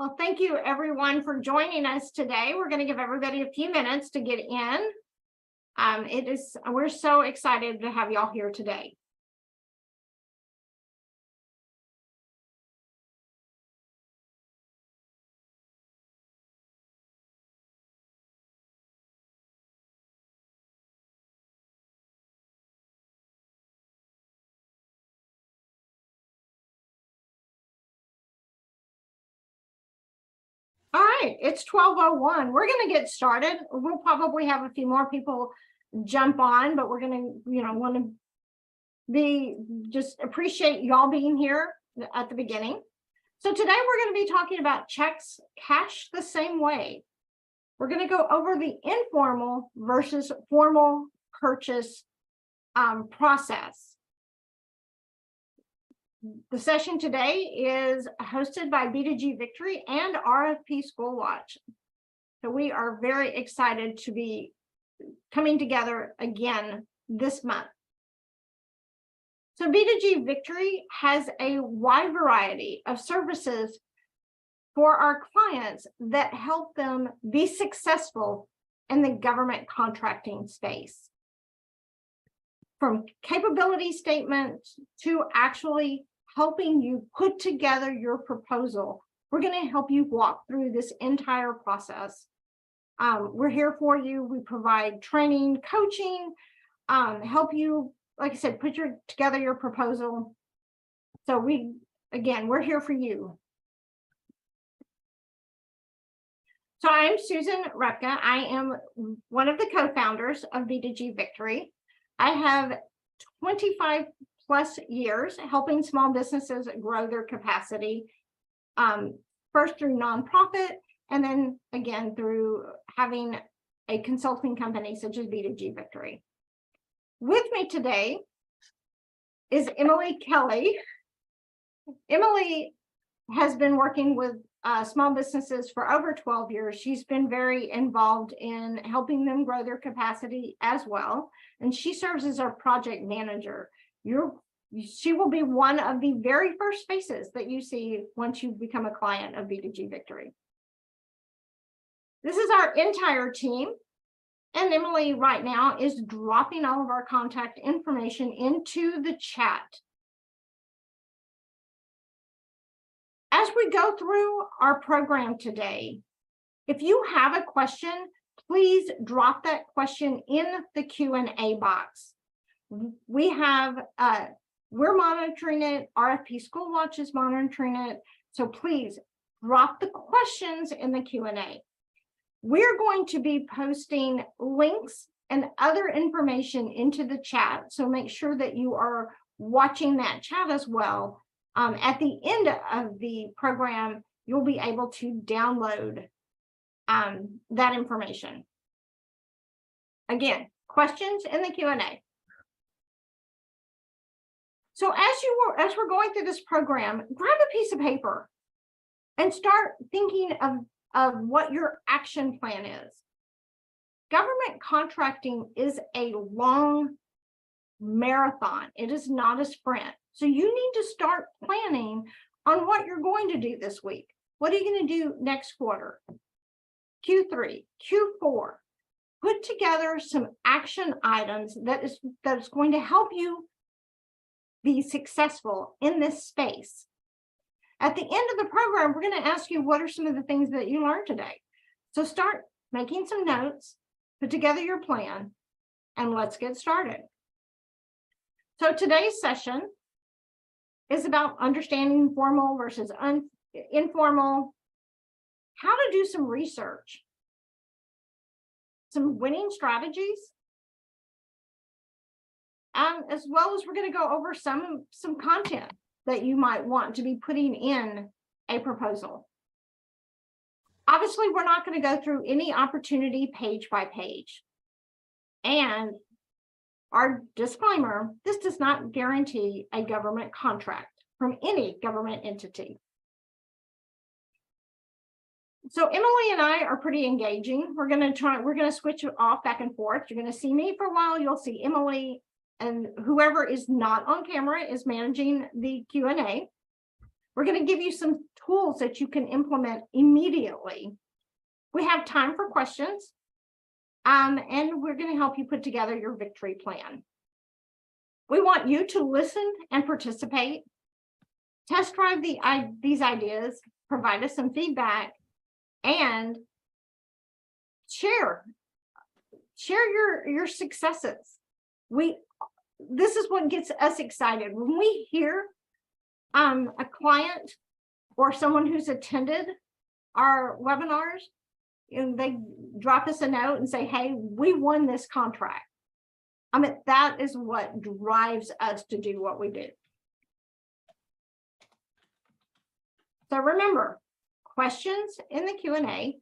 Well, thank you everyone for joining us today. We're going to give everybody a few minutes to get in. We're so excited to have y'all here today. All right, it's 12:01. We're going to get started. We'll probably have a few more people jump on, but we're going to, want to just appreciate y'all being here at the beginning. So today we're going to be talking about checks cashed the same way. We're going to go over the informal versus formal purchase process. The session today is hosted by B2G Victory and RFP School Watch. So we are very excited to be coming together again this month. So B2G Victory has a wide variety of services for our clients that help them be successful in the government contracting space. From capability statements to actually helping you put together your proposal. We're going to help you walk through this entire process. We're here for you. We provide training, coaching, help you, like I said, put together your proposal. So we're here for you. So I'm Susan Repka. I am one of the co-founders of B2G Victory. I have 25 plus years helping small businesses grow their capacity, first through nonprofit, and then again through having a consulting company such as B2G Victory. With me today is Emily Kelly. Emily has been working with small businesses for over 12 years. She's been very involved in helping them grow their capacity as well. And she serves as our project manager. She will be one of the very first faces that you see once you become a client of B2G Victory. This is our entire team. And Emily right now is dropping all of our contact information into the chat. As we go through our program today, if you have a question, please drop that question in the Q&A box. We're monitoring it. RFP School Watch is monitoring it. So please drop the questions in the Q&A. We're going to be posting links and other information into the chat. So make sure that you are watching that chat as well. At the end of the program, you'll be able to download that information. Again, questions in the Q&A. So as we're going through this program, grab a piece of paper and start thinking of what your action plan is. Government contracting is a long marathon. It is not a sprint. So you need to start planning on what you're going to do this week. What are you going to do next quarter? Q3, Q4. Put together some action items that is going to help you be successful in this space. At the end of the program, we're going to ask you what are some of the things that you learned today. So start making some notes, put together your plan, and let's get started. So today's session is about understanding formal versus informal, how to do some research, some winning strategies, as well as we're going to go over some content that you might want to be putting in a proposal. Obviously, we're not going to go through any opportunity page by page. And our disclaimer, this does not guarantee a government contract from any government entity. So Emily and I are pretty engaging. We're going to switch off back and forth. You're going to see me for a while. You'll see Emily, and whoever is not on camera is managing the Q&A. We're going to give you some tools that you can implement immediately. We have time for questions, and we're going to help you put together your victory plan. We want you to listen and participate, test drive these ideas, provide us some feedback, and share your successes. This is what gets us excited. When we hear a client or someone who's attended our webinars, and they drop us a note and say, hey, we won this contract. I mean, that is what drives us to do what we do. So remember, questions in the Q&A,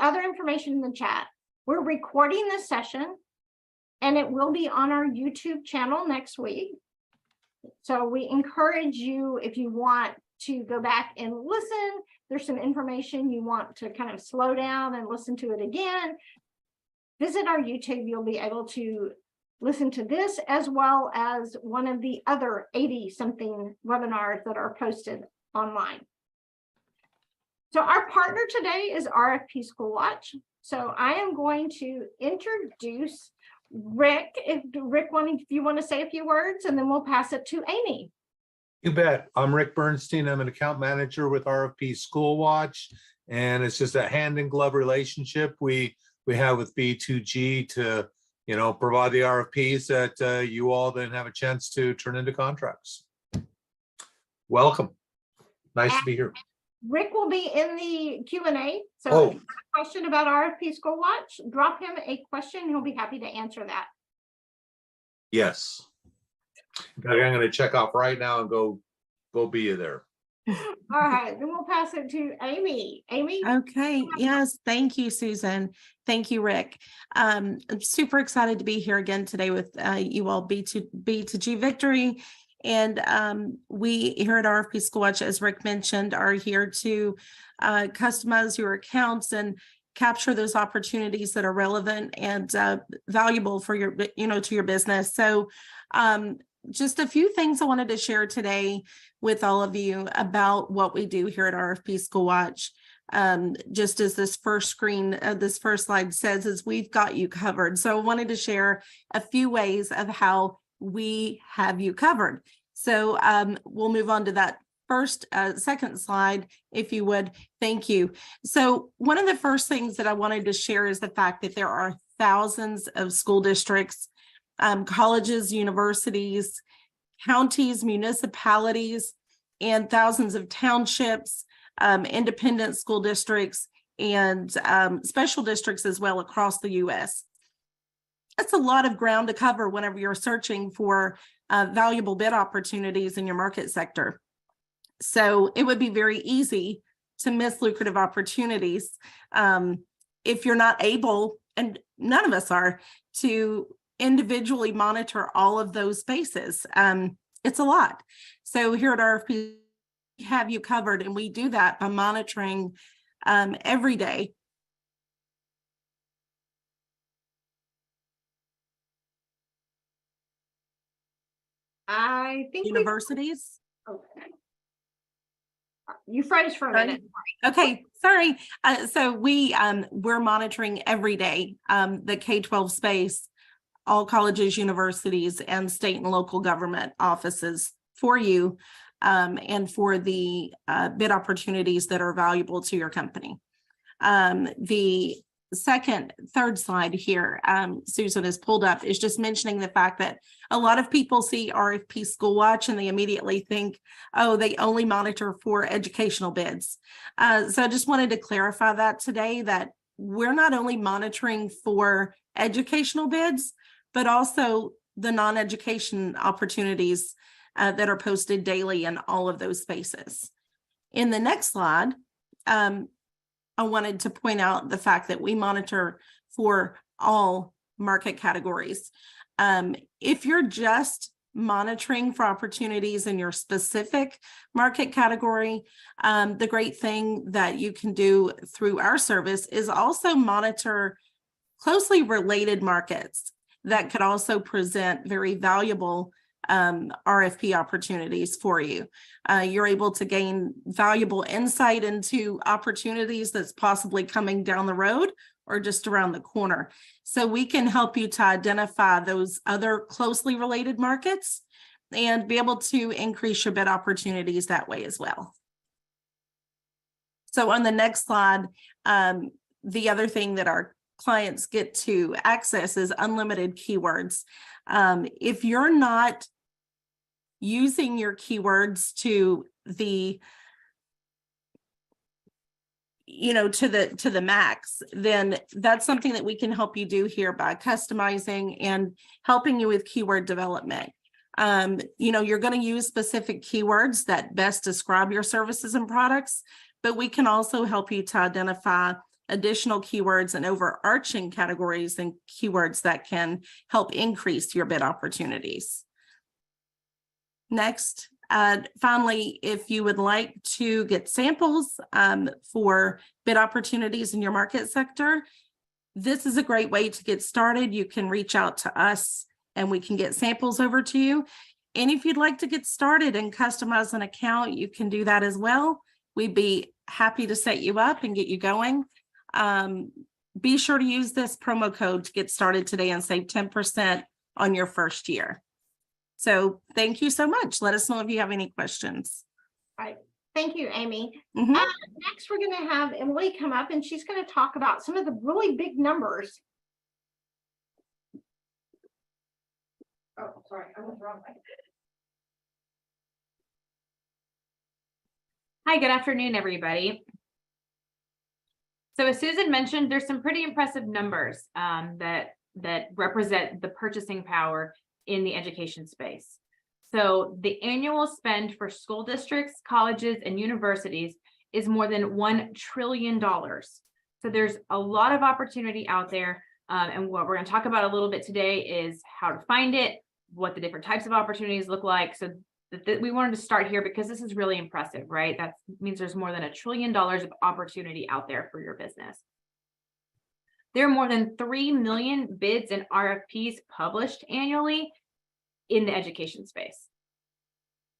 other information in the chat. We're recording this session and it will be on our YouTube channel next week. So we encourage you, if you want to go back and listen, there's some information you want to kind of slow down and listen to it again, visit our YouTube. You'll be able to listen to this as well as one of the other 80-something webinars that are posted online. So our partner today is RFP School Watch. So I am going to introduce Rick. If you want to say a few words, and then we'll pass it to Amy. You bet. I'm Rick Bernstein. I'm an account manager with RFP School Watch, and it's just a hand in glove relationship we have with B2G to provide the RFPs that you all then have a chance to turn into contracts. Welcome. Nice to be here. Rick will be in the Q&A. So if you have a question about RFP School Watch, drop him a question. He'll be happy to answer that. Yes. I'm going to check off right now and go be you there. All right, then we'll pass it to Amy. Amy? Okay, yes, thank you, Susan. Thank you, Rick. I'm super excited to be here again today with you all, B2G Victory. And we here at RFP School Watch, as Rick mentioned, are here to customize your accounts and capture those opportunities that are relevant and valuable for your, to your business. So just a few things I wanted to share today with all of you about what we do here at RFP School Watch. Just as this first screen, this first slide says, is we've got you covered. So I wanted to share a few ways of how we have you covered. So we'll move on to that second slide, if you would. Thank you. So one of the first things that I wanted to share is the fact that there are thousands of school districts, colleges, universities, counties, municipalities, and thousands of townships, independent school districts, and special districts as well across the U.S. That's a lot of ground to cover whenever you're searching for valuable bid opportunities in your market sector. So it would be very easy to miss lucrative opportunities if you're not able, and none of us are, to individually monitor all of those spaces. It's a lot. So here at RFP, we have you covered, and we do that by monitoring every day. I think Universities. Okay. You froze for a minute. Okay, sorry. So we're monitoring every day the K-12 space, all colleges, universities, and state and local government offices for you, and for the bid opportunities that are valuable to your company. The third slide here, Susan has pulled up, is just mentioning the fact that a lot of people see RFP School Watch and they immediately think, oh, they only monitor for educational bids. So I just wanted to clarify that today, that we're not only monitoring for educational bids, but also the non-education opportunities that are posted daily in all of those spaces. In the next slide, I wanted to point out the fact that we monitor for all market categories. If you're just monitoring for opportunities in your specific market category, the great thing that you can do through our service is also monitor closely related markets that could also present very valuable RFP opportunities for you. You're able to gain valuable insight into opportunities that's possibly coming down the road or just around the corner. So we can help you to identify those other closely related markets and be able to increase your bid opportunities that way as well. So on the next slide, the other thing that our clients get to access is unlimited keywords. If you're not using your keywords to the to the max, then that's something that we can help you do here by customizing and helping you with keyword development. You're going to use specific keywords that best describe your services and products, but we can also help you to identify additional keywords and overarching categories and keywords that can help increase your bid opportunities. Next, finally, if you would like to get samples for bid opportunities in your market sector, this is a great way to get started. You can reach out to us and we can get samples over to you. And if you'd like to get started and customize an account, you can do that as well. We'd be happy to set you up and get you going. Be sure to use this promo code to get started today and save 10% on your first year. So thank you so much. Let us know if you have any questions. All right. Thank you, Amy. Mhm. Next, we're going to have Emily come up and she's going to talk about some of the really big numbers. Oh, sorry, I went the wrong way. Hi, good afternoon, everybody. So as Susan mentioned, there's some pretty impressive numbers that represent the purchasing power in the education space. So the annual spend for school districts, colleges, and universities is more than $1 trillion. So there's a lot of opportunity out there. And what we're going to talk about a little bit today is how to find it, what the different types of opportunities look like. So we wanted to start here because this is really impressive, right? That means there's more than $1 trillion of opportunity out there for your business. There are more than 3 million bids and RFPs published annually in the education space.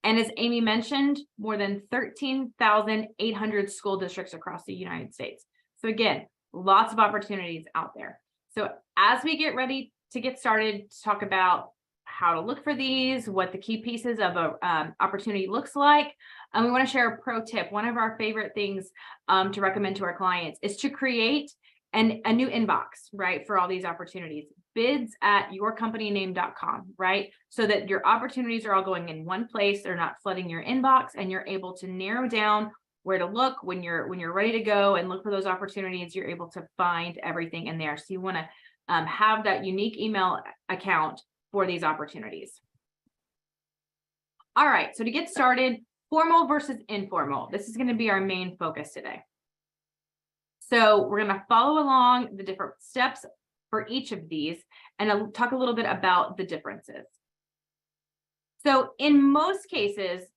And as Amy mentioned, more than 13,800 school districts across the United States. So again, lots of opportunities out there. So as we get ready to get started to talk about how to look for these, what the key pieces of a opportunity looks like, and we want to share a pro tip. One of our favorite things to recommend to our clients is to create a new inbox, right, for all these opportunities. bids@yourcompanyname.com, right? So that your opportunities are all going in one place. They're not flooding your inbox, and you're able to narrow down where to look when you're ready to go and look for those opportunities. You're able to find everything in there. So you want to have that unique email account for these opportunities. All right, so to get started, formal versus informal. This is going to be our main focus today. So we're going to follow along the different steps for each of these, and I'll talk a little bit about the differences. So in most cases,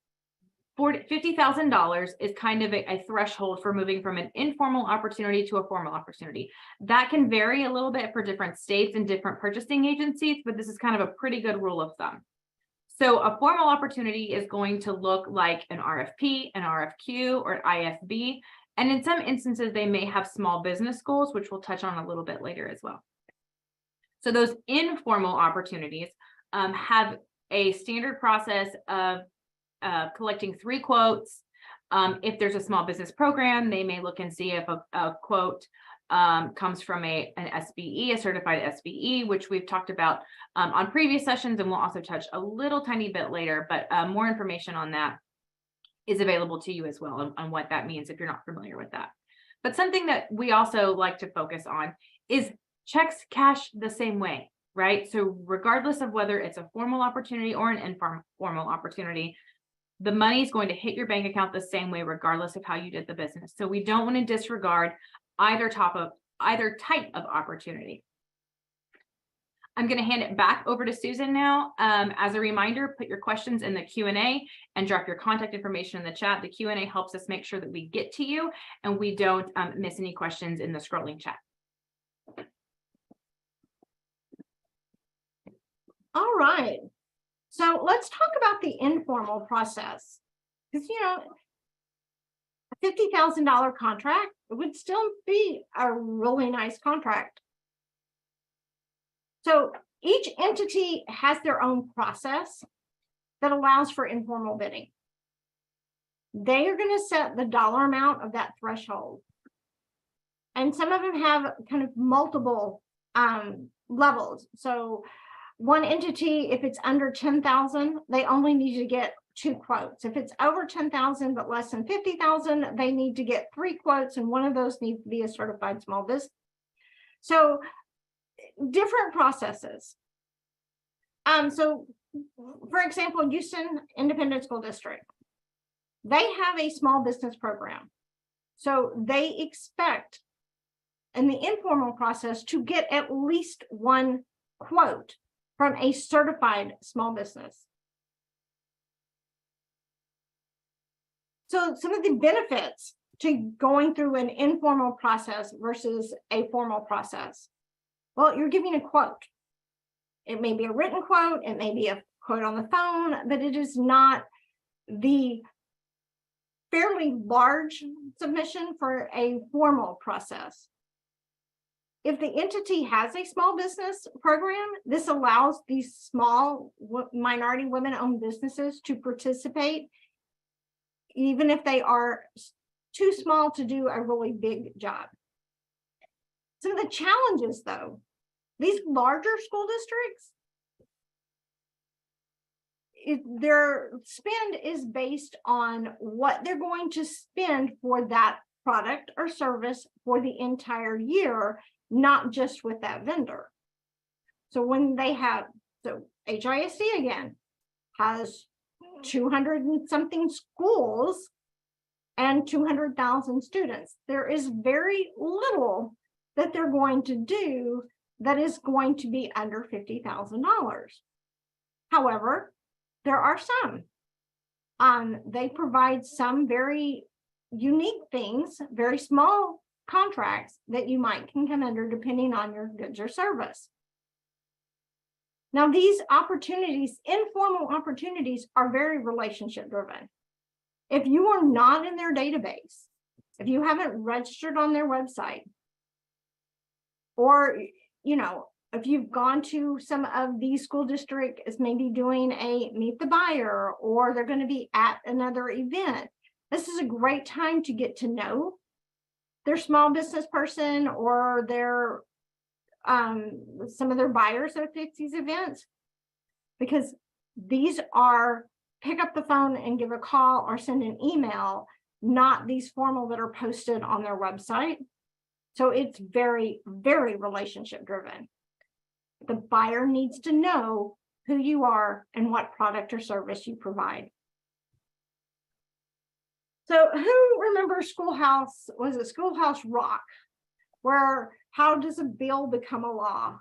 $50,000 is kind of a threshold for moving from an informal opportunity to a formal opportunity. That can vary a little bit for different states and different purchasing agencies, but this is kind of a pretty good rule of thumb. So a formal opportunity is going to look like an RFP, an RFQ, or an IFB. And in some instances, they may have small business goals, which we'll touch on a little bit later as well. So those informal opportunities have a standard process of collecting 3 quotes. If there's a small business program, they may look and see if a quote comes from an SBE, a certified SBE, which we've talked about on previous sessions, and we'll also touch a little tiny bit later, but more information on that is available to you as well on what that means if you're not familiar with that. But something that we also like to focus on is checks cash the same way, right? So regardless of whether it's a formal opportunity or an informal opportunity, the money is going to hit your bank account the same way, regardless of how you did the business. So we don't want to disregard either type of opportunity. I'm going to hand it back over to Susan now. As a reminder, put your questions in the Q&A and drop your contact information in the chat. The Q&A helps us make sure that we get to you and we don't miss any questions in the scrolling chat. All right. So let's talk about the informal process. Because, a $50,000 contract would still be a really nice contract. So each entity has their own process that allows for informal bidding. They are going to set the dollar amount of that threshold. And some of them have kind of multiple levels. So one entity, if it's under 10,000, they only need to get 2 quotes. If it's over 10,000 but less than 50,000, they need to get 3 quotes, and one of those needs to be a certified small business. So different processes. So for example, Houston Independent School District, they have a small business program. So they expect in the informal process to get at least 1 quote from a certified small business. So some of the benefits to going through an informal process versus a formal process. Well, you're giving a quote. It may be a written quote, it may be a quote on the phone, but it is not the fairly large submission for a formal process. If the entity has a small business program, this allows these small minority women-owned businesses to participate, even if they are too small to do a really big job. Some of the challenges, though, these larger school districts, their spend is based on what they're going to spend for that product or service for the entire year, not just with that vendor. So when they have, so HISD again has 200 and something schools and 200,000 students. There is very little that they're going to do that is going to be under $50,000. However, there are some. They provide some very unique things, very small contracts that you can come under depending on your goods or service. Now, these opportunities, informal opportunities, are very relationship driven. If you are not in their database, if you haven't registered on their website, or, if you've gone to some of these school districts is maybe doing a meet the buyer, or they're going to be at another event, this is a great time to get to know their small business person or their some of their buyers at these events, because these are pick up the phone and give a call or send an email, not these formal that are posted on their website. So it's very, very relationship driven. The buyer needs to know who you are and what product or service you provide. So who remembers Schoolhouse Rock, where how does a bill become a law?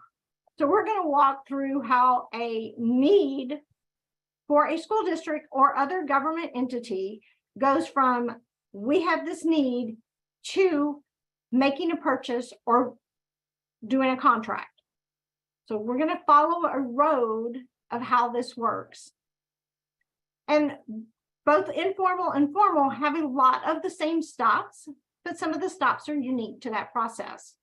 So we're going to walk through how a need for a school district or other government entity goes from we have this need to making a purchase or doing a contract. So we're going to follow a road of how this works. And both informal and formal have a lot of the same stops, but some of the stops are unique to that process.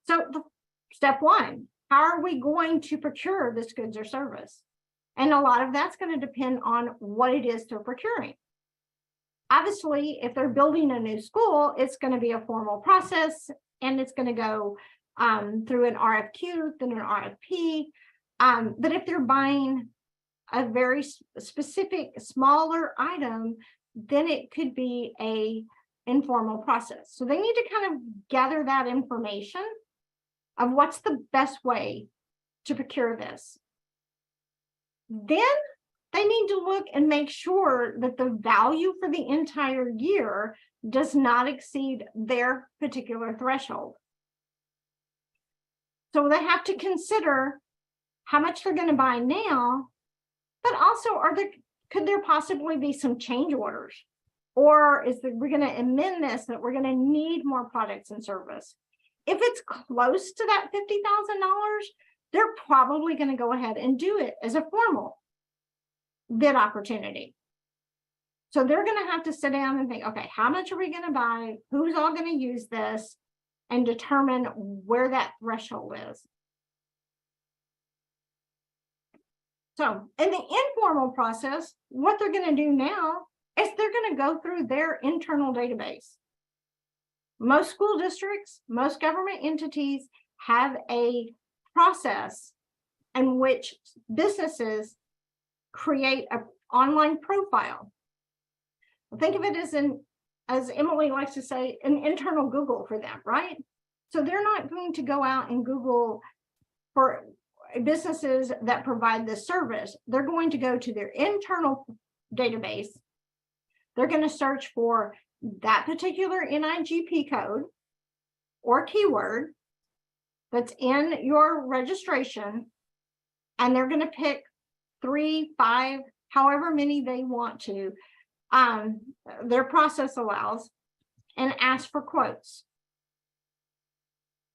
So step 1, how are we going to procure this goods or service? And a lot of that's going to depend on what it is they're procuring. Obviously, if they're building a new school, it's going to be a formal process, and it's going to go through an RFQ, then an RFP. But if they're buying a very specific, smaller item, then it could be a informal process. So they need to kind of gather that information of what's the best way to procure this. Then they need to look and make sure that the value for the entire year does not exceed their particular threshold. So they have to consider how much they're going to buy now, but also could there possibly be some change orders? Or we're going to amend this, that we're going to need more products and service? If it's close to that $50,000, they're probably going to go ahead and do it as a formal bid opportunity. So they're going to have to sit down and think, okay, how much are we going to buy? Who's all going to use this? And determine where that threshold is. So in the informal process, what they're going to do now is they're going to go through their internal database. Most school districts, most government entities have a process in which businesses create an online profile. Think of it as Emily likes to say, an internal Google for them, right? So they're not going to go out and Google for businesses that provide this service. They're going to go to their internal database. They're going to search for that particular NIGP code or keyword that's in your registration, and they're going to pick 3, 5, however many they want to, their process allows, and ask for quotes.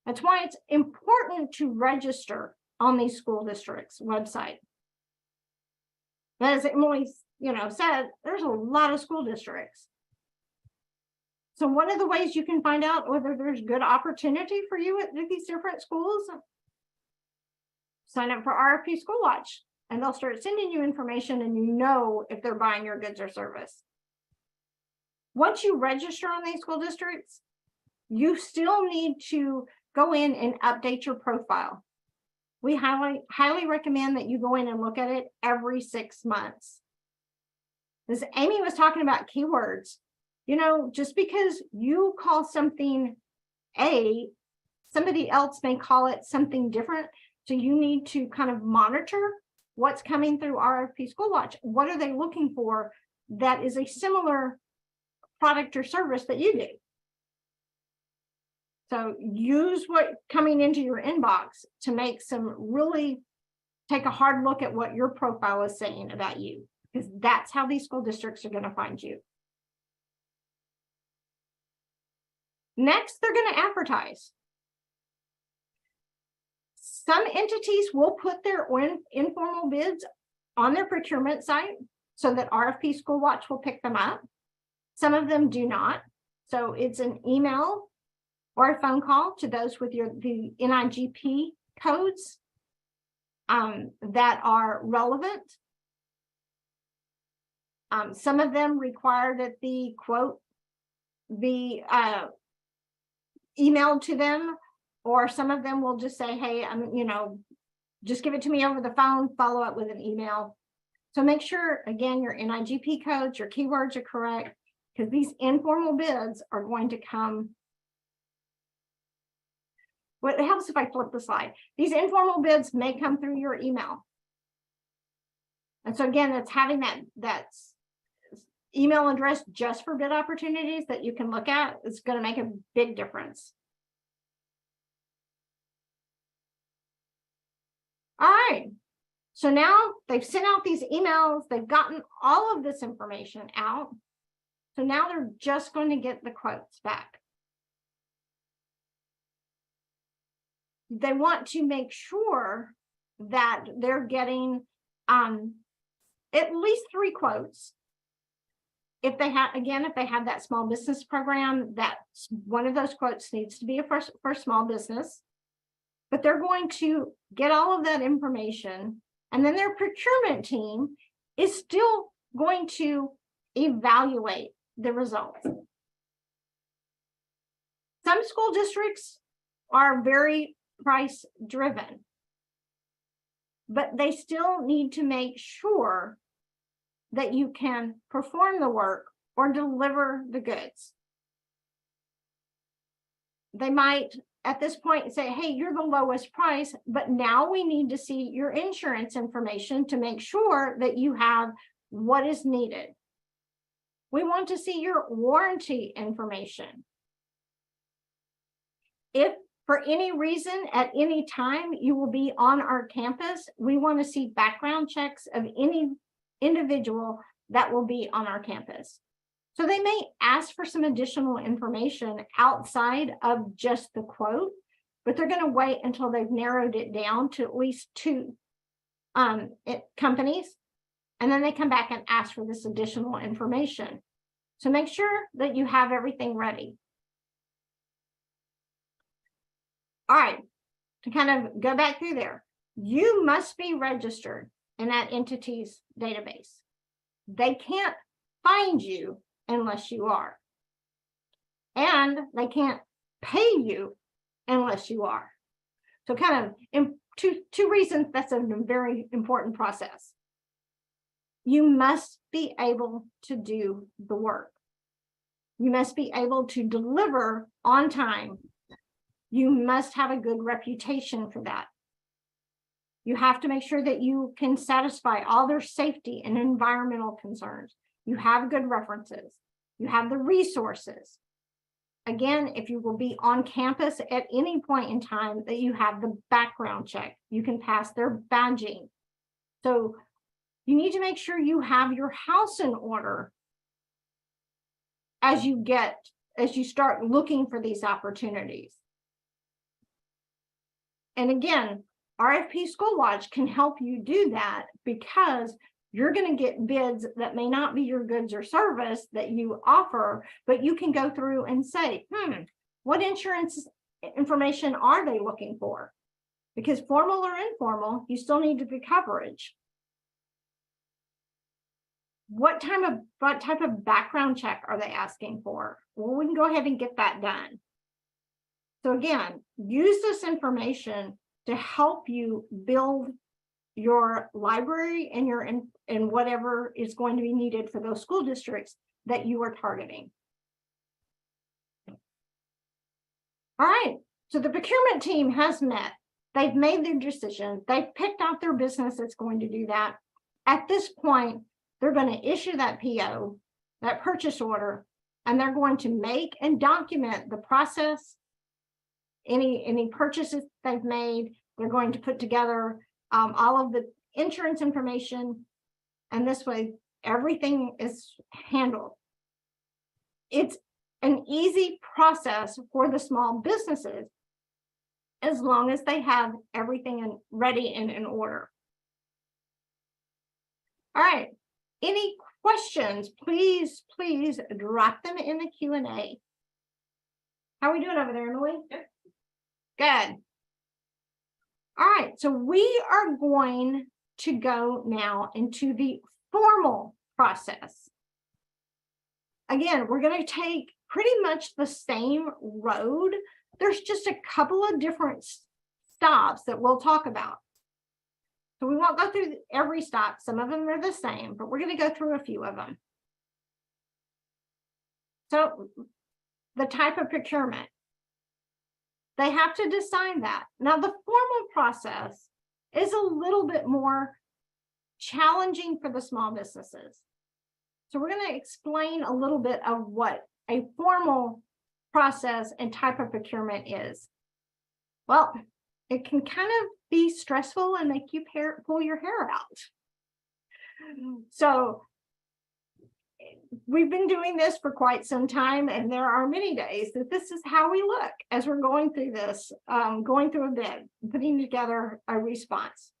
That's why it's important to register on these school districts' website. But as Emily, said, there's a lot of school districts. So one of the ways you can find out whether there's good opportunity for you at these different schools, sign up for RFP School Watch, and they'll start sending you information, and if they're buying your goods or service. Once you register on these school districts, you still need to go in and update your profile. We highly recommend that you go in and look at it every 6 months. As Amy was talking about keywords, just because you call something A, somebody else may call it something different. So you need to kind of monitor what's coming through RFP School Watch. What are they looking for that is a similar product or service that you do? So use what's coming into your inbox to take a hard look at what your profile is saying about you, because that's how these school districts are going to find you. Next, they're going to advertise. Some entities will put their informal bids on their procurement site so that RFP School Watch will pick them up. Some of them do not. So it's an email or a phone call to those with the NIGP codes that are relevant. Some of them require that the quote be emailed to them, or some of them will just say, hey, just give it to me over the phone, follow up with an email. So make sure, again, your NIGP codes, your keywords are correct, because these informal bids are going to come. Well, it helps if I flip the slide. These informal bids may come through your email. And so again, it's having that email address just for bid opportunities that you can look at. It's going to make a big difference. All right. So now they've sent out these emails. They've gotten all of this information out. So now they're just going to get the quotes back. They want to make sure that they're getting at least 3 quotes. If they have that small business program, that's one of those quotes needs to be for small business. But they're going to get all of that information, and then their procurement team is still going to evaluate the results. Some school districts are very price driven, but they still need to make sure that you can perform the work or deliver the goods. They might at this point say, hey, you're the lowest price, but now we need to see your insurance information to make sure that you have what is needed. We want to see your warranty information. If for any reason, at any time, you will be on our campus, we want to see background checks of any individual that will be on our campus. So they may ask for some additional information outside of just the quote, but they're going to wait until they've narrowed it down to at least two companies. And then they come back and ask for this additional information. So make sure that you have everything ready. All right, to kind of go back through there, you must be registered in that entity's database. They can't find you unless you are. And they can't pay you unless you are. So kind of two reasons that's a very important process. You must be able to do the work. You must be able to deliver on time. You must have a good reputation for that. You have to make sure that you can satisfy all their safety and environmental concerns. You have good references. You have the resources. Again, if you will be on campus at any point in time, that you have the background check. You can pass their badging. So you need to make sure you have your house in order as you start looking for these opportunities. And again, RFP School Watch can help you do that, because you're going to get bids that may not be your goods or service that you offer, but you can go through and say, what insurance information are they looking for? Because formal or informal, you still need the coverage. What type of background check are they asking for? Well, we can go ahead and get that done. So again, use this information to help you build your library and whatever is going to be needed for those school districts that you are targeting. All right, so the procurement team has met. They've made their decision. They've picked out their business that's going to do that. At this point, they're going to issue that PO, that purchase order, and they're going to make and document the process, any purchases they've made. They're going to put together all of the insurance information, and this way everything is handled. It's an easy process for the small businesses as long as they have everything ready and in order. All right, any questions, please drop them in the Q&A. How are we doing over there, Emily? Good. All right, so we are going to go now into the formal process. Again, we're going to take pretty much the same road. There's just a couple of different stops that we'll talk about. So we won't go through every stop. Some of them are the same, but we're going to go through a few of them. So the type of procurement. They have to decide that. Now, the formal process is a little bit more challenging for the small businesses. So we're going to explain a little bit of what a formal process and type of procurement is. Well, it can kind of be stressful and make you pull your hair out. So we've been doing this for quite some time, and there are many days that this is how we look as we're going through this, going through a bid, putting together a response.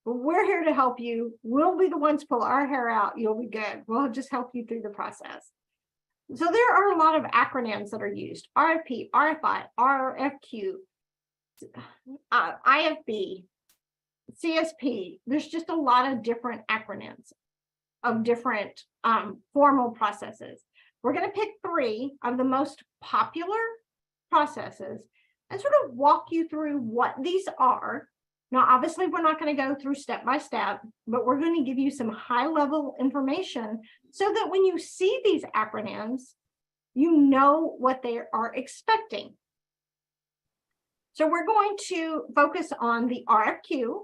But we're here to help you. We'll be the ones pull our hair out. You'll be good. We'll just help you through the process. So there are a lot of acronyms that are used: RFP, RFI, RFQ, IFB, CSP. There's just a lot of different acronyms of different formal processes. We're going to pick 3 of the most popular processes and sort of walk you through what these are. Now, obviously, we're not going to go through step by step, but we're going to give you some high-level information so that when you see these acronyms, you know what they are expecting. So we're going to focus on the RFQ,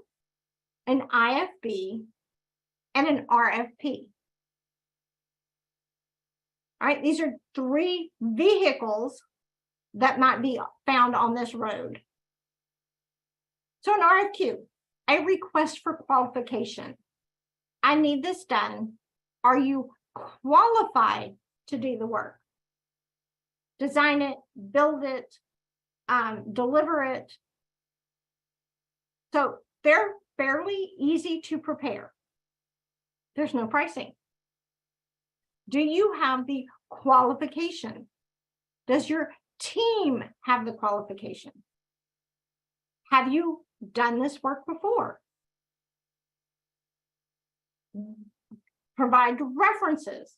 an IFB, and an RFP. All right, these are 3 vehicles that might be found on this road. So an RFQ, a request for qualification. I need this done. Are you qualified to do the work? Design it, build it, deliver it. So they're fairly easy to prepare. There's no pricing. Do you have the qualification? Does your team have the qualification? Have you done this work before? Provide references.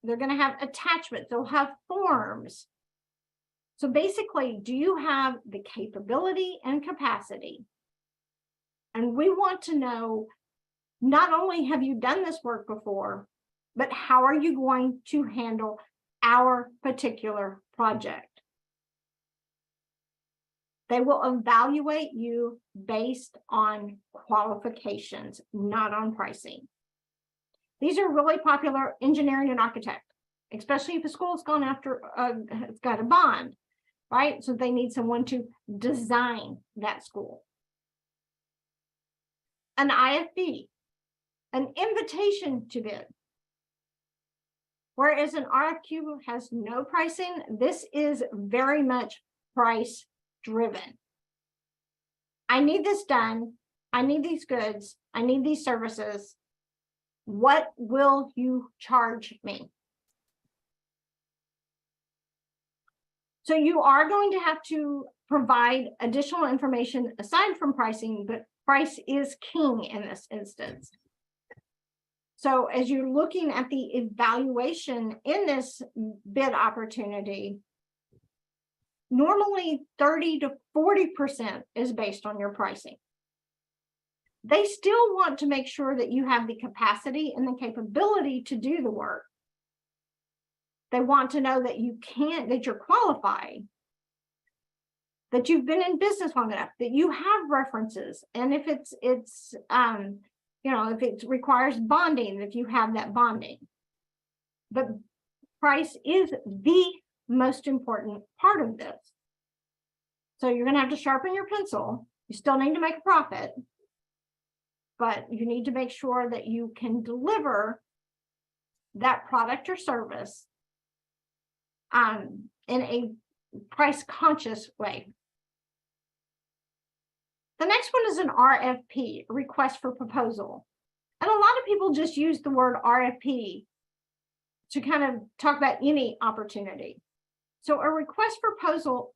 They're going to have attachments. They'll have forms. So basically, do you have the capability and capacity? And we want to know, not only have you done this work before, but how are you going to handle our particular project? They will evaluate you based on qualifications, not on pricing. These are really popular engineering and architect, especially if the school's gone after, it's got a bond, right? So they need someone to design that school. An IFB, an invitation to bid. Whereas an RFQ has no pricing, this is very much price driven. I need this done. I need these goods. I need these services. What will you charge me? So you are going to have to provide additional information aside from pricing, but price is king in this instance. So as you're looking at the evaluation in this bid opportunity, normally 30 to 40% is based on your pricing. They still want to make sure that you have the capacity and the capability to do the work. They want to know that that you're qualified, that you've been in business long enough, that you have references. And if if it requires bonding, if you have that bonding. But price is the most important part of this. So you're going to have to sharpen your pencil. You still need to make a profit, but you need to make sure that you can deliver that product or service in a price conscious way. The next one is an RFP, a request for proposal. And a lot of people just use the word RFP to kind of talk about any opportunity. So a request for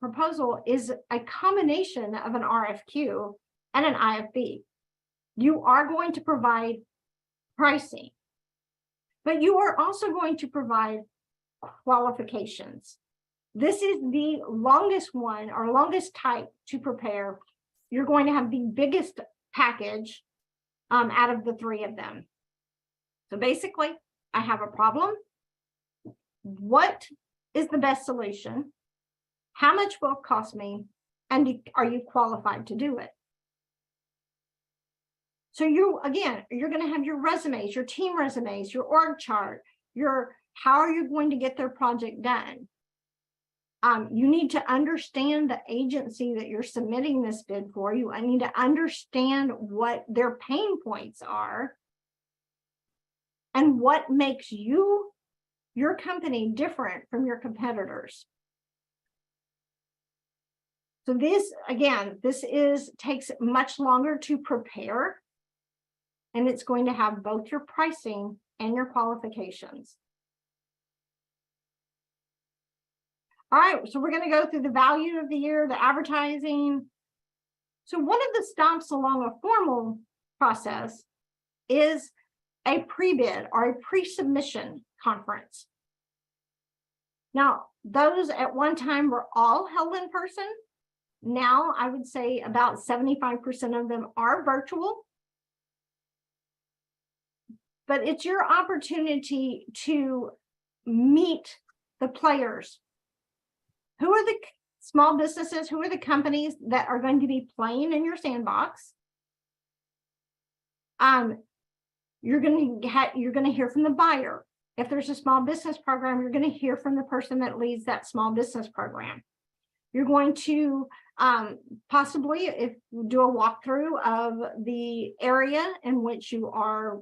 proposal is a combination of an RFQ and an IFB. You are going to provide pricing, but you are also going to provide qualifications. This is the longest one or longest type to prepare. You're going to have the biggest package out of the three of them. So basically, I have a problem. What is the best solution? How much will it cost me? And are you qualified to do it? So you're going to have your resumes, your team resumes, your org chart, how are you going to get their project done? You need to understand the agency that you're submitting this bid for. I need to understand what their pain points are and what makes your company different from your competitors. So this takes much longer to prepare, and it's going to have both your pricing and your qualifications. All right, so we're going to go through the value of the year, the advertising. So one of the stops along a formal process is a pre-bid or a pre-submission conference. Now, those at one time were all held in person. Now, I would say about 75% of them are virtual. But it's your opportunity to meet the players. Who are the small businesses? Who are the companies that are going to be playing in your sandbox? You're going to hear from the buyer. If there's a small business program, you're going to hear from the person that leads that small business program. You're going to possibly do a walkthrough of the area in which you are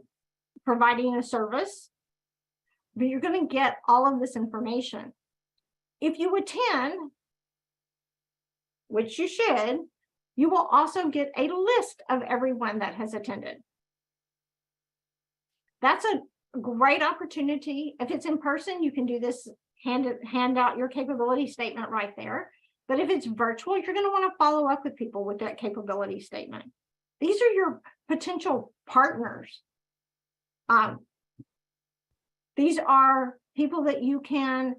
providing a service, but you're going to get all of this information. If you attend, which you should, you will also get a list of everyone that has attended. That's a great opportunity. If it's in person, you can do this, hand out your capability statement right there. But if it's virtual, you're going to want to follow up with people with that capability statement. These are your potential partners. These are people that you can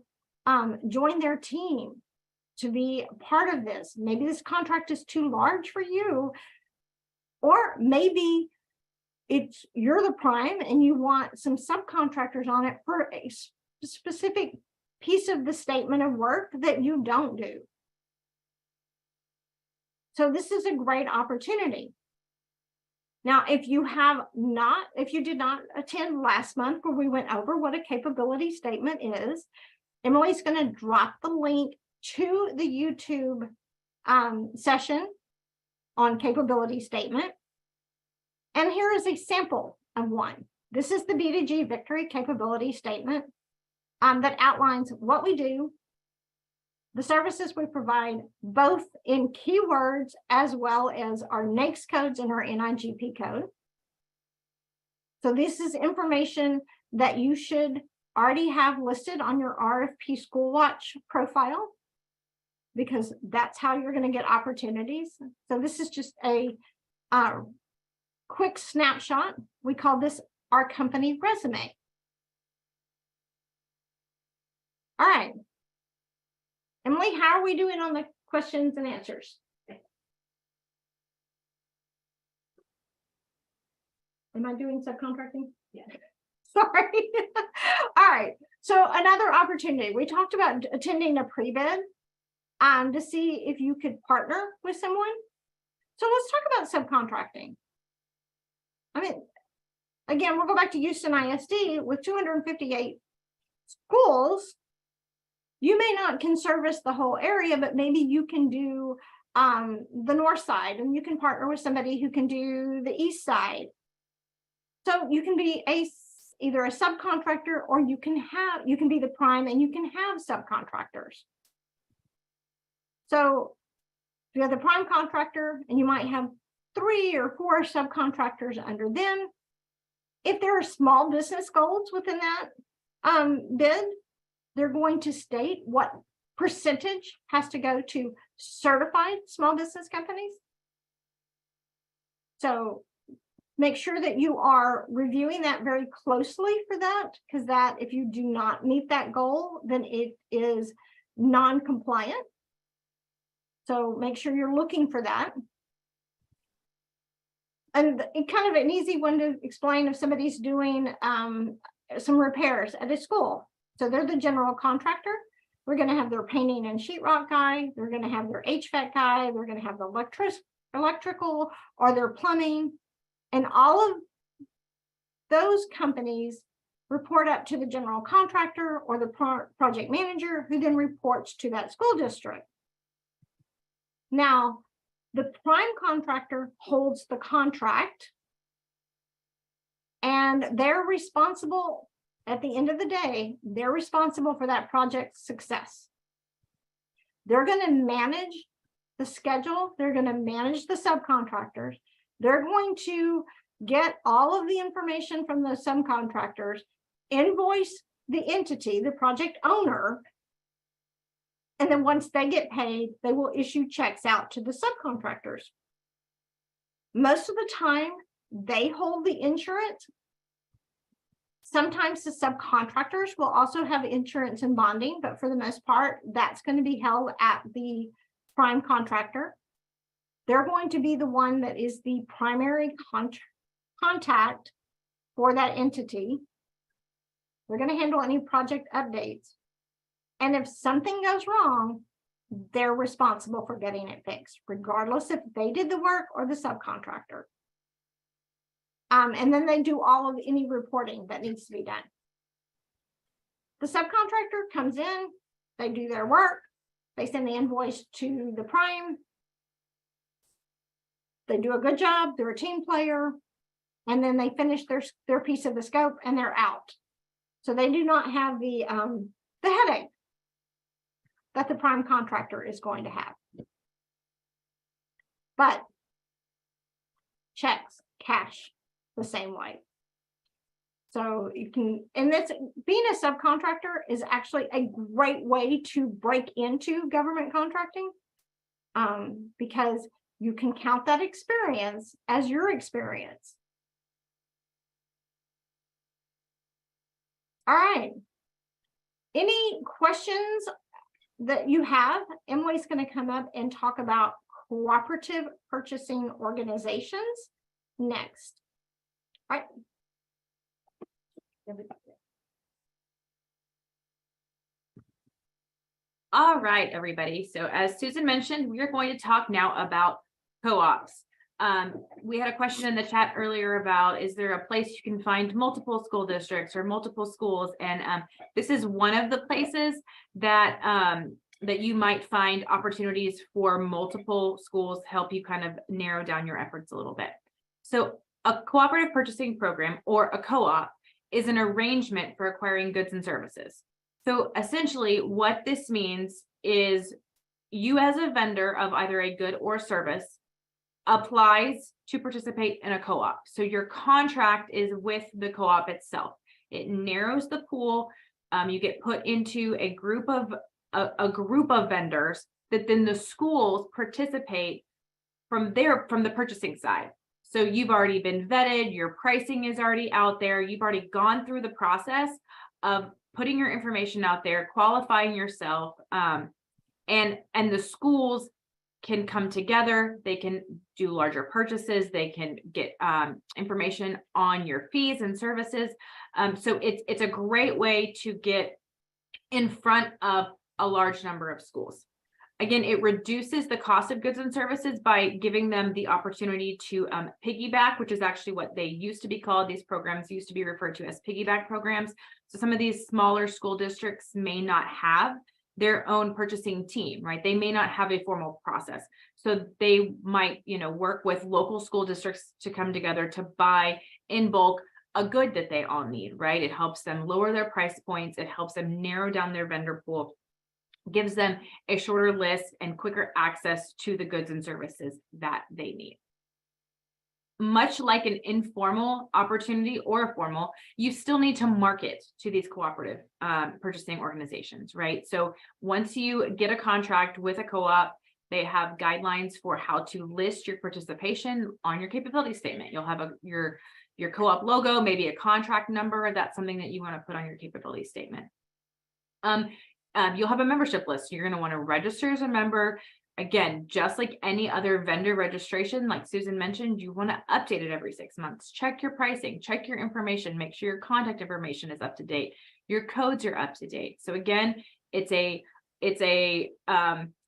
join their team to be part of this. Maybe this contract is too large for you, or maybe you're the prime and you want some subcontractors on it for a specific piece of the statement of work that you don't do. So this is a great opportunity. Now, if you did not attend last month where we went over what a capability statement is, Emily's going to drop the link to the YouTube session on capability statement. And here is a sample of one. This is the B2G Victory capability statement that outlines what we do, the services we provide, both in keywords as well as our NAICS codes and our NIGP code. So this is information that you should already have listed on your RFP School Watch profile, because that's how you're going to get opportunities. So this is just a quick snapshot. We call this our company resume. All right. Emily, how are we doing on the questions and answers? Am I doing subcontracting? Yeah. Sorry. All right. So another opportunity. We talked about attending a pre-bid to see if you could partner with someone. So let's talk about subcontracting. I mean, again, we'll go back to Houston ISD with 258 schools. You may not can service the whole area, but maybe you can do the north side, and you can partner with somebody who can do the east side. So you can be either a subcontractor, or you can be the prime and you can have subcontractors. So you have the prime contractor and you might have 3 or 4 subcontractors under them. If there are small business goals within that bid, they're going to state what percentage has to go to certified small business companies. So make sure that you are reviewing that very closely for that, because that if you do not meet that goal, then it is non-compliant. So make sure you're looking for that. And kind of an easy one to explain if somebody's doing some repairs at a school. So they're the general contractor. We're going to have their painting and sheetrock guy. They're going to have their HVAC guy. They're going to have the electrical or their plumbing. And all of those companies report up to the general contractor or the project manager, who then reports to that school district. Now, the prime contractor holds the contract, and they're responsible, at the end of the day, they're responsible for that project's success. They're going to manage the schedule. They're going to manage the subcontractors. They're going to get all of the information from those subcontractors, invoice the entity, the project owner, and then once they get paid, they will issue checks out to the subcontractors. Most of the time, they hold the insurance. Sometimes the subcontractors will also have insurance and bonding, but for the most part, that's going to be held at the prime contractor. They're going to be the one that is the primary contact for that entity. They're going to handle any project updates. And if something goes wrong, they're responsible for getting it fixed, regardless if they did the work or the subcontractor. And then they do all of any reporting that needs to be done. The subcontractor comes in, they do their work, they send the invoice to the prime. They do a good job, they're a team player, and then they finish their piece of the scope and they're out. So they do not have the headache that the prime contractor is going to have. but checks, cash, the same way. So you can, and this, being a subcontractor is actually a great way to break into government contracting, because you can count that experience as your experience. All right. Any questions that you have? Emily's going to come up and talk about cooperative purchasing organizations next. All right. All right, everybody. So as Susan mentioned, we are going to talk now about co-ops. We had a question in the chat earlier about, is there a place you can find multiple school districts or multiple schools? And this is one of the places that that you might find opportunities for multiple schools, help you kind of narrow down your efforts a little bit. So a cooperative purchasing program, or a co-op, is an arrangement for acquiring goods and services. So essentially what this means is you as a vendor of either a good or service applies to participate in a co-op. So your contract is with the co-op itself. It narrows the pool. You get put into a group of vendors that then the schools participate from the purchasing side. So you've already been vetted, your pricing is already out there, you've already gone through the process of putting your information out there, qualifying yourself, and the schools can come together, they can do larger purchases, they can get information on your fees and services. So it's a great way to get in front of a large number of schools. Again, it reduces the cost of goods and services by giving them the opportunity to piggyback, which is actually what they used to be called. These programs used to be referred to as piggyback programs. So some of these smaller school districts may not have their own purchasing team, right? They may not have a formal process. So they might, work with local school districts to come together to buy in bulk a good that they all need, right? It helps them lower their price points. It helps them narrow down their vendor pool, gives them a shorter list and quicker access to the goods and services that they need. Much like an informal opportunity or a formal, you still need to market to these cooperative purchasing organizations, right? So once you get a contract with a co-op, they have guidelines for how to list your participation on your capability statement. You'll have your co-op logo, maybe a contract number. That's something that you want to put on your capability statement. You'll have a membership list. You're going to want to register as a member. Again, just like any other vendor registration, like Susan mentioned, you want to update it every 6 months. Check your pricing, check your information, make sure your contact information is up to date. Your codes are up to date. So again, it's a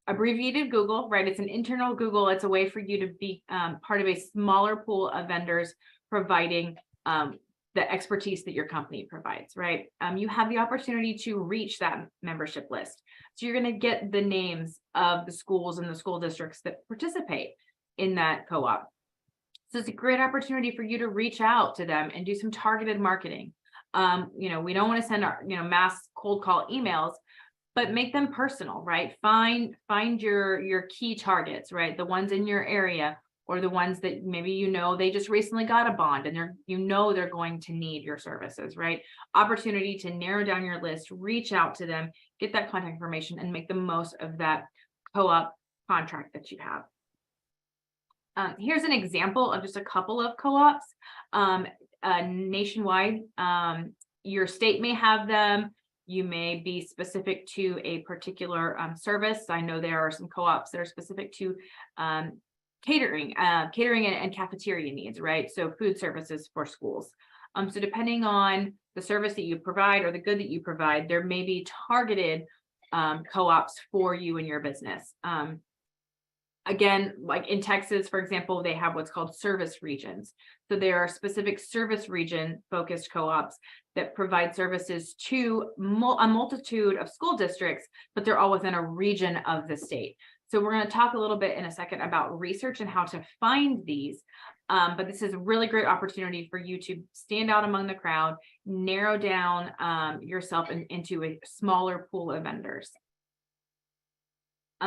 abbreviated Google, right? It's an internal Google. It's a way for you to be part of a smaller pool of vendors providing the expertise that your company provides, right? You have the opportunity to reach that membership list. So you're going to get the names of the schools and the school districts that participate in that co-op. So it's a great opportunity for you to reach out to them and do some targeted marketing. We don't want to send our, mass cold call emails, but make them personal, right? Find your key targets, right? The ones in your area, or the ones that maybe they just recently got a bond and they're going to need your services, right? Opportunity to narrow down your list, reach out to them, get that contact information, and make the most of that co-op contract that you have. Here's an example of just a couple of co-ops nationwide. Your state may have them. You may be specific to a particular service. I know there are some co-ops that are specific to catering and cafeteria needs, right? So food services for schools. So depending on the service that you provide or the good that you provide, there may be targeted co-ops for you and your business. Again, like in Texas, for example, they have what's called service regions. So there are specific service region focused co-ops that provide services to a multitude of school districts, but they're all within a region of the state. So we're going to talk a little bit in a second about research and how to find these. But this is a really great opportunity for you to stand out among the crowd, narrow down yourself into a smaller pool of vendors.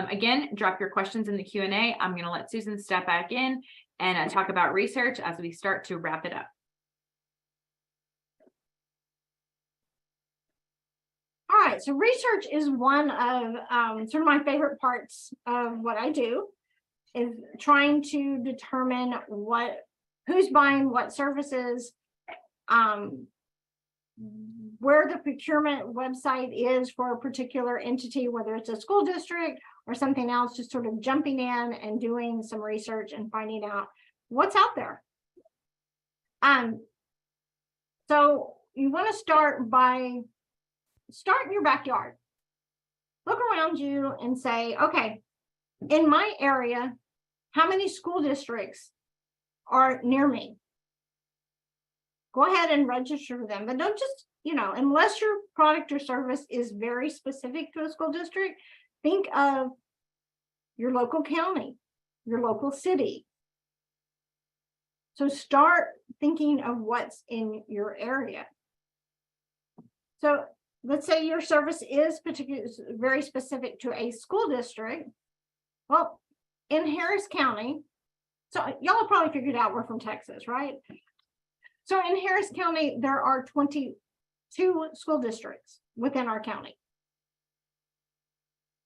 Again, drop your questions in the Q&A. I'm going to let Susan step back in and talk about research as we start to wrap it up. All right, so research is one of sort of my favorite parts of what I do, is trying to determine who's buying what services, where the procurement website is for a particular entity, whether it's a school district or something else, just sort of jumping in and doing some research and finding out what's out there. So you want to start in your backyard. Look around you and say, okay, in my area, how many school districts are near me? Go ahead and register them, but don't just, unless your product or service is very specific to a school district, think of your local county, your local city. So start thinking of what's in your area. So let's say your service is very specific to a school district. Well, in Harris County, so y'all have probably figured out we're from Texas, right? So in Harris County, there are 22 school districts within our county.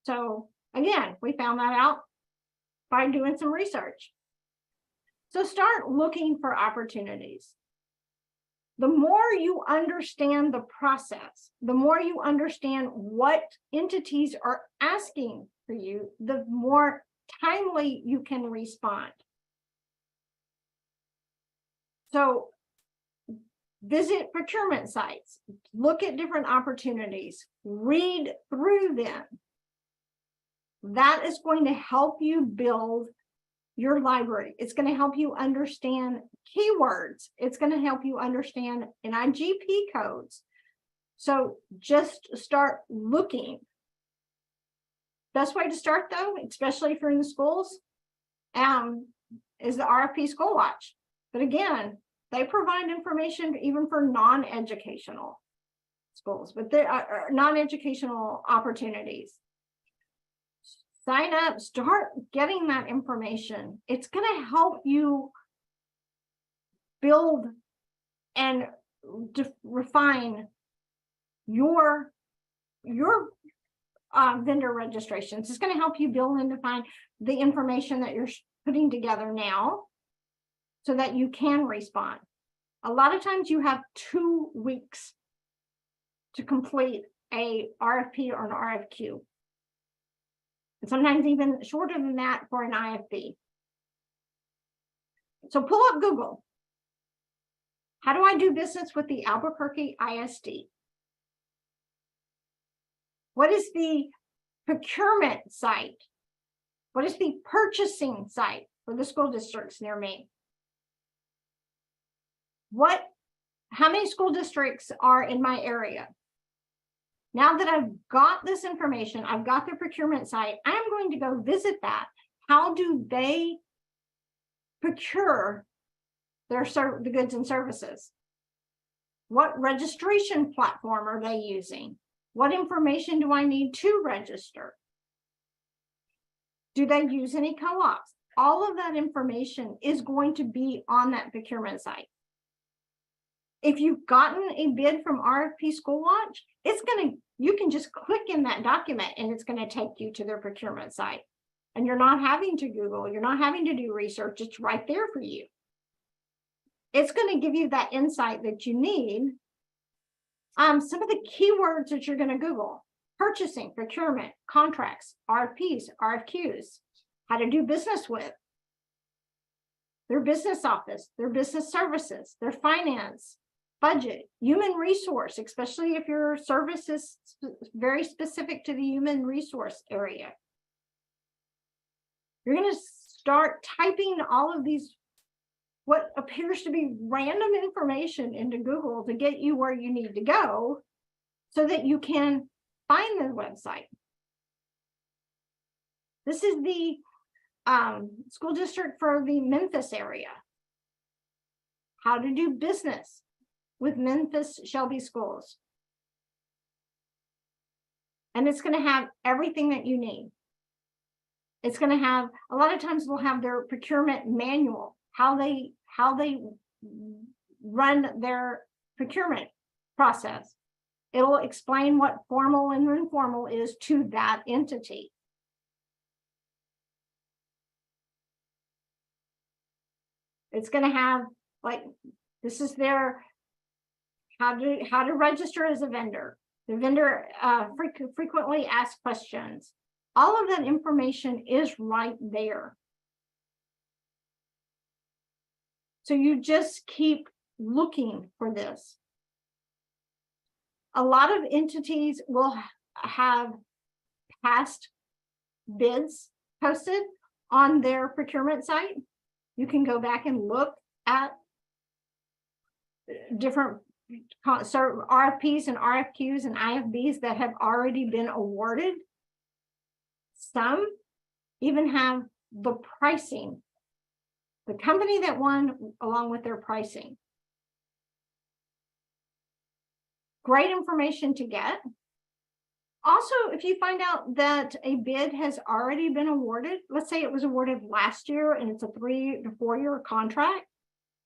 So again, we found that out by doing some research. So start looking for opportunities. The more you understand the process, the more you understand what entities are asking for you, the more timely you can respond. So visit procurement sites, look at different opportunities, read through them. That is going to help you build your library. It's going to help you understand keywords. It's going to help you understand NIGP codes. So just start looking. Best way to start, though, especially if you're in the schools, is the RFP School Watch. But again, they provide information even for non-educational schools, but there are non-educational opportunities. Sign up, start getting that information. It's going to help you build and refine your vendor registrations. It's going to help you build and define the information that you're putting together now so that you can respond. A lot of times you have 2 weeks to complete a RFP or an RFQ. And sometimes even shorter than that for an IFB. So pull up Google. How do I do business with the Albuquerque ISD? What is the procurement site? What is the purchasing site for the school districts near me? How many school districts are in my area? Now that I've got this information, I've got the procurement site, I'm going to go visit that. How do they procure the goods and services? What registration platform are they using? What information do I need to register? Do they use any co-ops? All of that information is going to be on that procurement site. If you've gotten a bid from RFP School Watch, you can just click in that document and it's going to take you to their procurement site. And you're not having to Google, you're not having to do research, it's right there for you. It's going to give you that insight that you need. Some of the keywords that you're going to Google: purchasing, procurement, contracts, RFPs, RFQs, how to do business with, their business office, their business services, their finance, budget, human resource, especially if your service is very specific to the human resource area. You're going to start typing all of these, what appears to be random information, into Google to get you where you need to go so that you can find the website. This is the school district for the Memphis area. How to do business with Memphis Shelby schools. And it's going to have everything that you need. It's going to have, a lot of times we'll have their procurement manual, how they run their procurement process. It'll explain what formal and informal is to that entity. It's going to have, like, this is their how to register as a vendor. The vendor frequently asked questions. All of that information is right there. So you just keep looking for this. A lot of entities will have past bids posted on their procurement site. You can go back and look at different RFPs and RFQs and IFBs that have already been awarded. Some even have the pricing, the company that won along with their pricing. Great information to get. Also, if you find out that a bid has already been awarded, let's say it was awarded last year and it's a 3 to 4 year contract,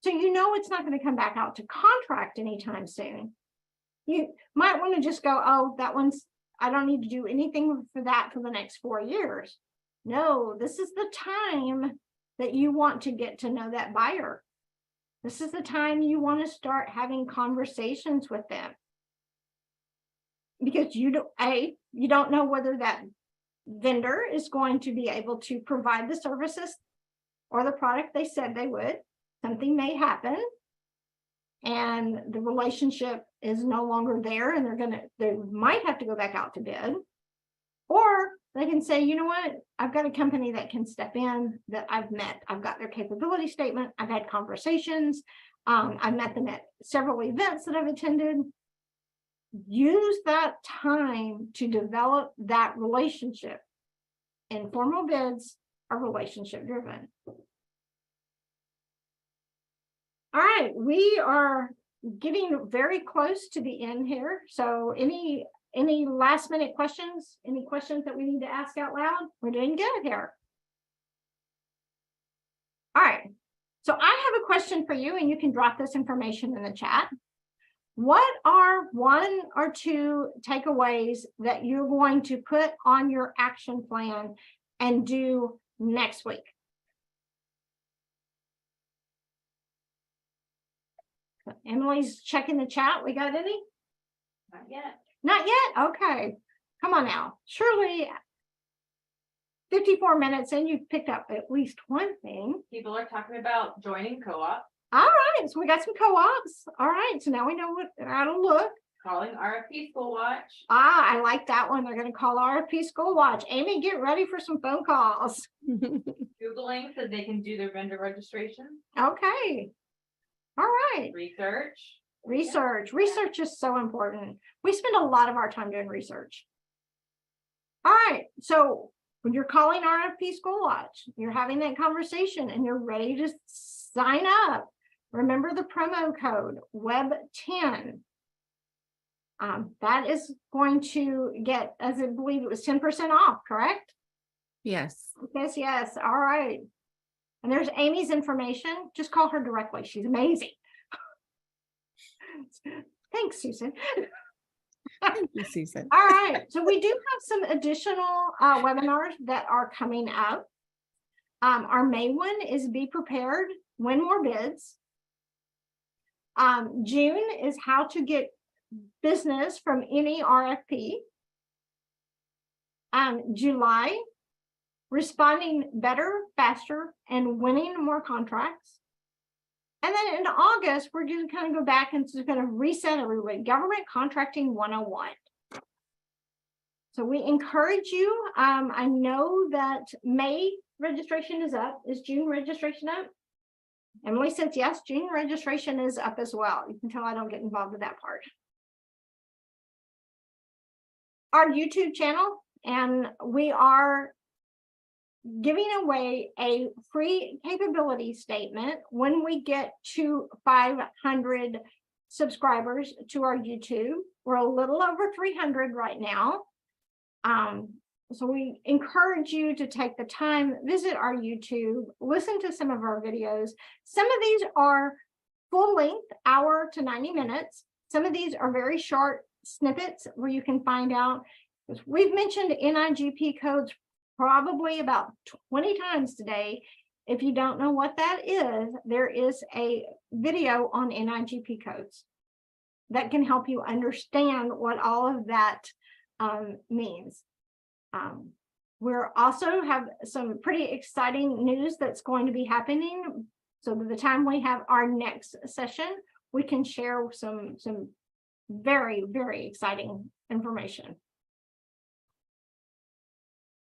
so you know it's not going to come back out to contract anytime soon. You might want to just go, oh, that one's, I don't need to do anything for that for the next 4 years. No, this is the time that you want to get to know that buyer. This is the time you want to start having conversations with them. Because you don't know whether that vendor is going to be able to provide the services or the product they said they would. Something may happen and the relationship is no longer there, and they might have to go back out to bid, or they can say, you know what, I've got a company that can step in that I've met. I've got their capability statement. I've had conversations. I've met them at several events that I've attended. Use that time to develop that relationship. Informal bids are relationship driven. All right, we are getting very close to the end here. So any last minute questions? Any questions that we need to ask out loud? We're doing good here. All right, so I have a question for you, and you can drop this information in the chat. What are 1 or 2 takeaways that you're going to put on your action plan and do next week? Emily's checking the chat. We got any? Not yet. Not yet? Okay. Come on now. Surely 54 minutes in, you've picked up at least one thing. People are talking about joining co-op, All right. So we got some co-ops. All right. So now we know how to look. calling RFP School Watch. I like that one. They're going to call RFP School Watch. Amy, get ready for some phone calls. Googling so they can do their vendor registration. Okay. All right. Research. Research is so important. We spend a lot of our time doing research. All right. So when you're calling RFP School Watch, you're having that conversation and you're ready to sign up. Remember the promo code WEB10. That is going to get, as I believe it was 10% off, correct? Yes. Yes. All right. And there's Amy's information. Just call her directly. She's amazing. Thanks, Susan. Thank you, Susan. All right. So we do have some additional webinars that are coming up. Our May one is Be Prepared, Win More Bids. June is How to Get Business from Any RFP. July, Responding Better, Faster, and Winning More Contracts. And then in August, we're going to kind of go back and just kind of reset everybody. Government Contracting 101. So we encourage you. I know that May registration is up. Is June registration up? Emily says yes, June registration is up as well. You can tell I don't get involved with that part. Our YouTube channel, and we are giving away a free capability statement when we get to 500 subscribers to our YouTube. We're a little over 300 right now. So we encourage you to take the time, visit our YouTube, listen to some of our videos. Some of these are full length, hour to 90 minutes. Some of these are very short snippets where you can find out. We've mentioned NIGP codes probably about 20 times today. If you don't know what that is, there is a video on NIGP codes that can help you understand what all of that means. We're also have some pretty exciting news that's going to be happening. So by the time we have our next session, we can share some very, very exciting information.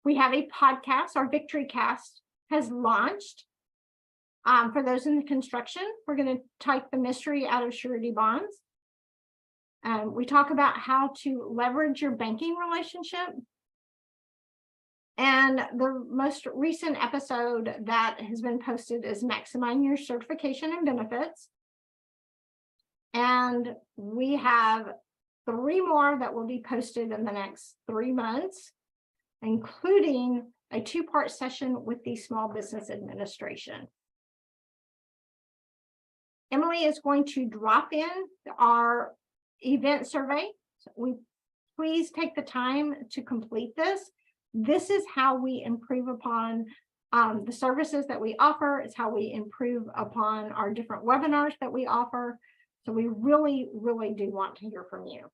We have a podcast, our Victory Cast has launched. For those in the construction, we're going to take the mystery out of surety bonds. We talk about how to leverage your banking relationship. And the most recent episode that has been posted is maximizing your certification and benefits. And we have 3 more that will be posted in the next 3 months, including a 2-part session with the Small Business Administration. Emily is going to drop in our event survey. So please take the time to complete this. This is how we improve upon the services that we offer. It's how we improve upon our different webinars that we offer. So we really, really do want to hear from you.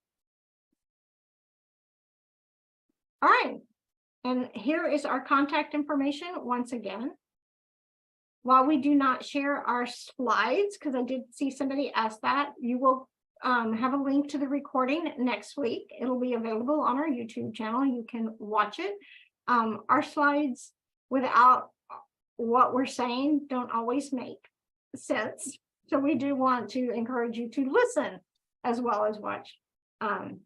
All right. And here is our contact information once again. While we do not share our slides, because I did see somebody ask that, you will have a link to the recording next week. It'll be available on our YouTube channel. You can watch it. Our slides without what we're saying don't always make sense. So we do want to encourage you to listen as well as watch. And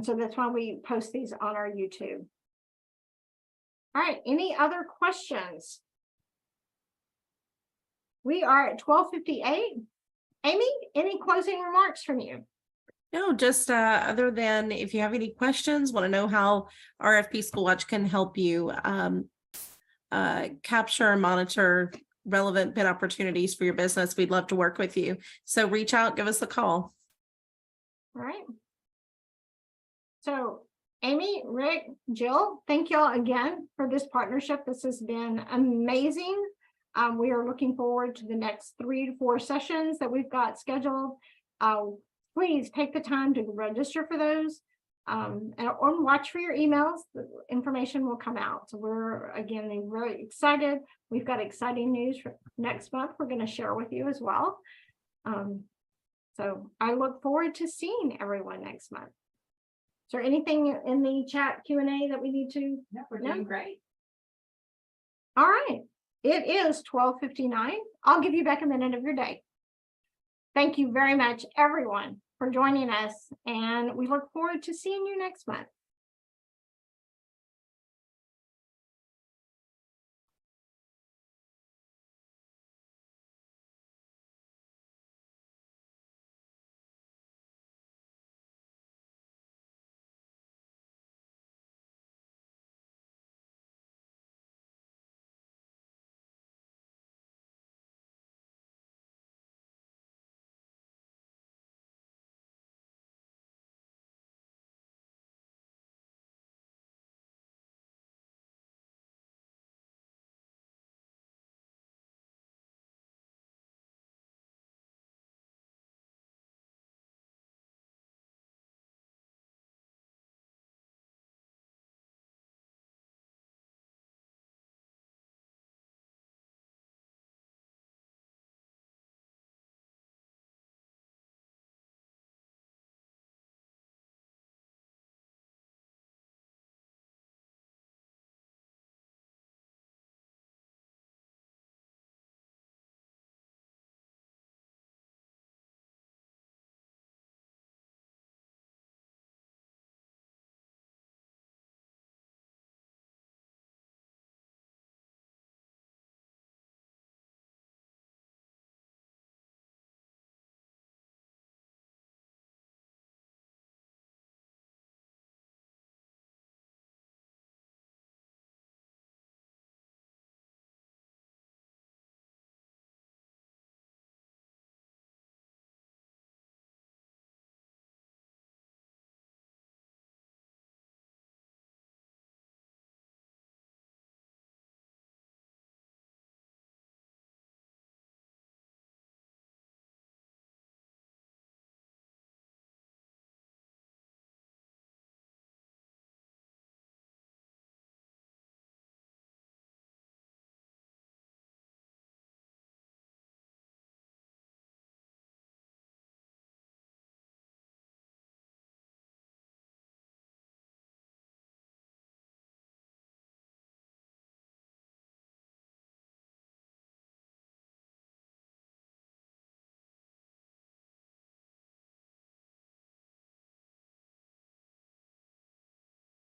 so that's why we post these on our YouTube. All right, any other questions? We are at 12:58. Amy, any closing remarks from you? No, just other than if you have any questions, want to know how RFP School Watch can help you capture and monitor relevant bid opportunities for your business, we'd love to work with you. So reach out, give us a call. All right. So Amy, Rick, Jill, thank y'all again for this partnership. This has been amazing. We are looking forward to the next 3 to 4 sessions that we've got scheduled. Please take the time to register for those and watch for your emails. The information will come out. So we're again really excited. We've got exciting news for next month. We're going to share with you as well. So I look forward to seeing everyone next month. Is there anything in the chat Q&A that we need to? No, we're doing great. All right. It is 12:59. I'll give you back a minute of your day. Thank you very much, everyone, for joining us, and we look forward to seeing you next month.